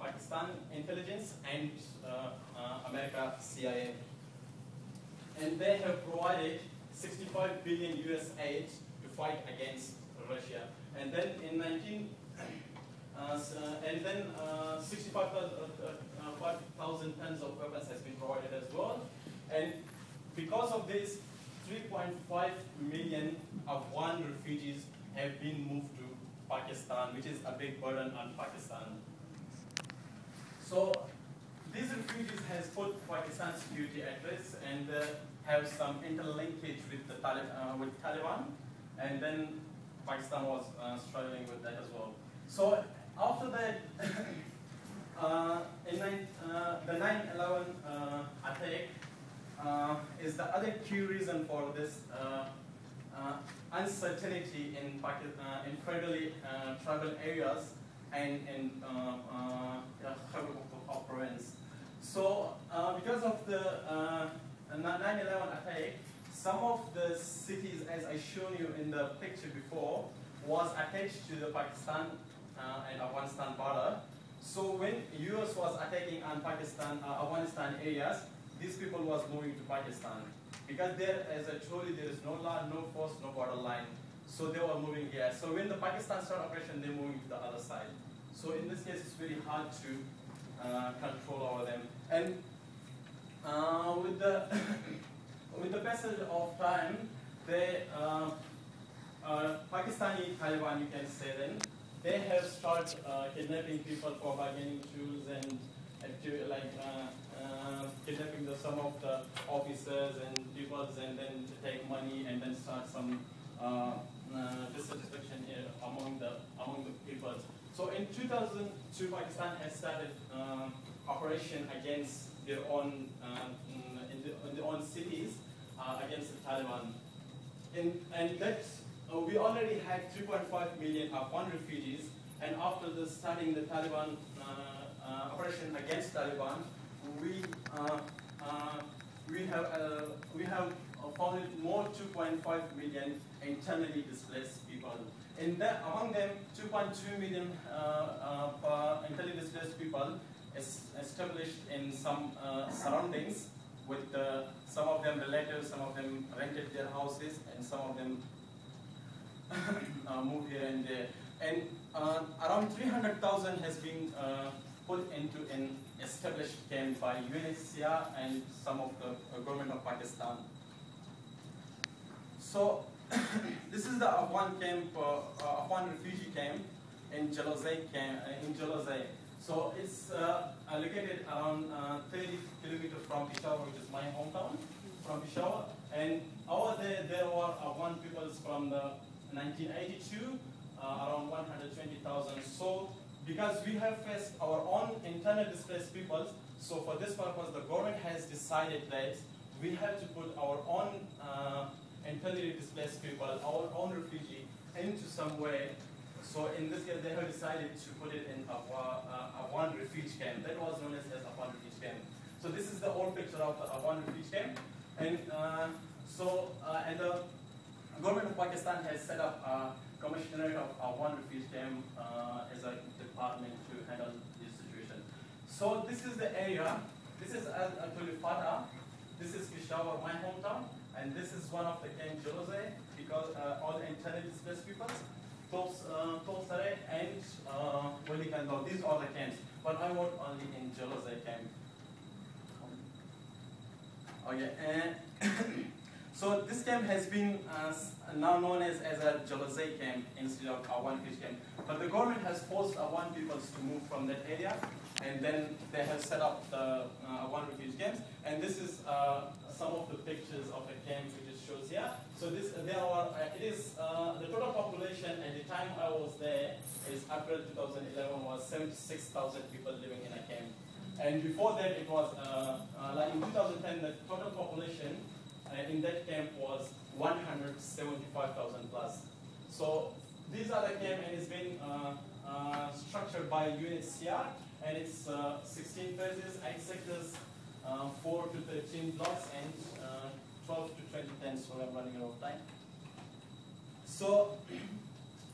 Pakistan intelligence and America CIA. And they have provided 65 billion US aid to fight against Russia. And then in 65,000 tons of weapons has been provided as well. And because of this, 3.5 million Afghan refugees have been moved to Pakistan, which is a big burden on Pakistan. So these refugees has put Pakistan's security at risk and have some interlinkage with the Taliban, and then Pakistan was struggling with that as well. So after that, the 9/11 attack is the other key reason for this uncertainty in federally tribal areas and in province. So because of the 9/11 attack, some of the cities, as I shown you in the picture before, was attached to the Pakistan and Afghanistan border. So when US was attacking on Afghanistan areas, these people was moving to Pakistan. Because there, as I told you, there is no law, no force, no border line. So they were moving here. So when the Pakistan started operation, they're moving to the other side. So in this case, it's very hard to control over them. And with the passage of time, the Pakistani Taliban, you can say then, they have started kidnapping people for bargaining tools and kidnapping some of the officers and people, and then to take money and then start some dissatisfaction among the people. So in 2002, Pakistan has started operation against their own in their own cities against the Taliban, and that we already had 3.5 million Afghan refugees, and after the starting the Taliban operation against Taliban, we have found more 2.5 million internally displaced people. Among them, 2.2 million internally displaced people is established in some surroundings with some of them relatives, some of them rented their houses, and some of them moved here and there. And around 300,000 has been put into an established camp by UNHCR and some of the government of Pakistan. So this is the Afghan camp, Afghan refugee camp in Jalozai. So it's located around 30 kilometers from Peshawar, which is my hometown, from Peshawar. And over there were Afghan peoples from the 1982, around 120,000. So because we have faced our own internal displaced peoples, so for this purpose, the government has decided that we have to put our own internally displaced people, our own refugee, into some way. So in this case, they have decided to put it in Afghan refugee camp. That was known as Afghan refugee camp. So this is the old picture of the Afghan refugee camp. And and the government of Pakistan has set up a commissionerate of Afghan refugee camp as a department to handle this situation. So this is the area. This is actually Fatah. This is Peshawar, my hometown. And this is one of the camp Jalozai, because all the internally displaced people, Tolsare and Walikandor, these are the camps. But I work only in Jalozai camp. Okay, and so this camp has been now known as a Jalozai camp instead of Afghan refugee camp. But the government has forced Afghan peoples to move from that area, and then they have set up the Afghan refugee camps. And this is some of the pictures of the camp which it shows here. So the total population at the time I was there is April 2011 was 76,000 people living in a camp. And before that it was, like in 2010, the total population in that camp was 175,000 plus. So these are the camp, and it's been structured by UNHCR, and it's 16 phases, 8 sectors, 4 to 13 blocks, and 12 to 20 tents, so I'm running out of time. So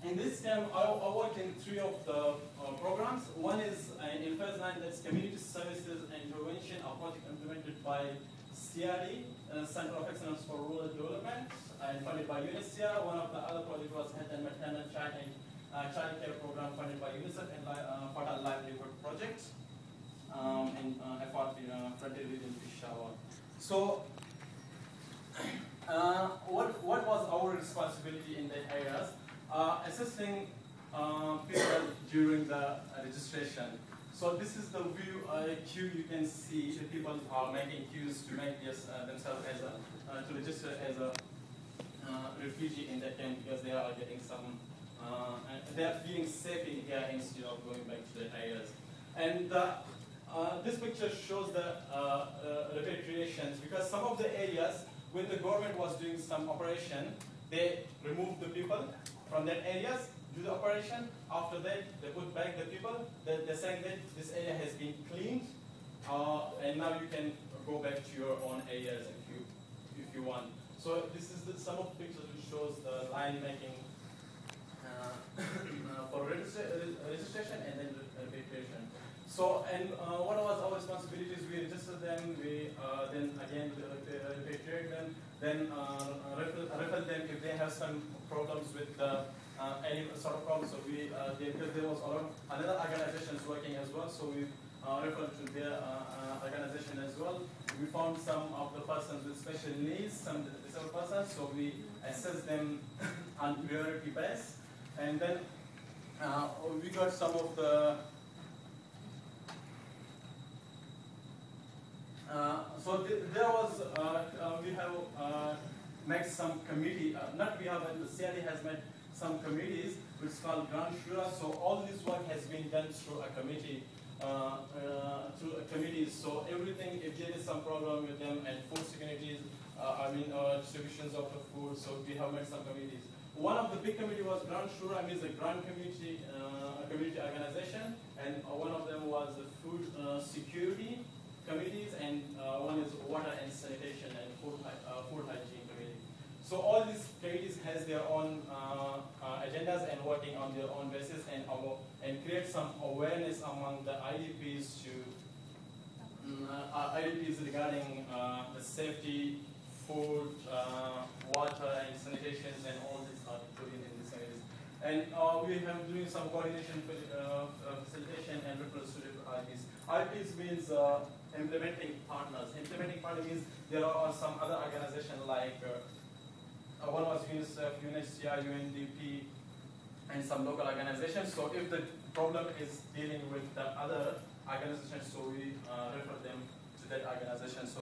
in this camp, I worked in 3 of the programs. One is in phase 9, that's community services and intervention, a project implemented by CRD, Center of Excellence for Rural Development, and funded by UNHCR. One of the other projects was Health and Maternal Child Care Program funded by UNICEF and Fertile Livelihood Project in Frontier Region Peshawar. So, what was our responsibility in the areas? Assisting people during the registration. So this is the view queue. You can see the people are making queues to make themselves as to register as a refugee in the camp because they are getting some. They are feeling safe in here instead of going back to their areas. And this picture shows the repatriations because some of the areas when the government was doing some operation, they removed the people from that areas, do the operation. After that, they put back the people. They're saying that this area has been cleaned, and now you can go back to your own areas if you want. So this is some of the pictures which shows the line making for registration and then repatriation. So, and what was our responsibilities? We registered them, we then again repatriate them, then refer them if they have some problems with any sort of problems. So we, because there was another organizations working as well, so we referred to their organization as well. We found some of the persons with special needs, some disabled persons, so we assess them on priority basis. And then we got some of the there was we have made some committee. Not we have, but the CRD has made some committees, which is called Grand Shura. So all this work has been done through a committee. So everything, if there is some problem with them and food securities, distributions of the food. So we have made some committees. One of the big committee was Grand Shura, means a grand community organization, and one of them was the food security committees, and one is water and sanitation and food hygiene committee. So all these committees has their own agendas and working on their own basis and create some awareness among the IDPs to IDPs regarding the safety, food, water and sanitation, and all these are included in these committees. And we have doing some coordination, facilitation and reference to IDPs. IDPs means implementing partners. Implementing partner means there are some other organizations like one was UNICEF, UNHCR, UNDP, and some local organizations. So if the problem is dealing with the other organizations, so we refer them to that organization. So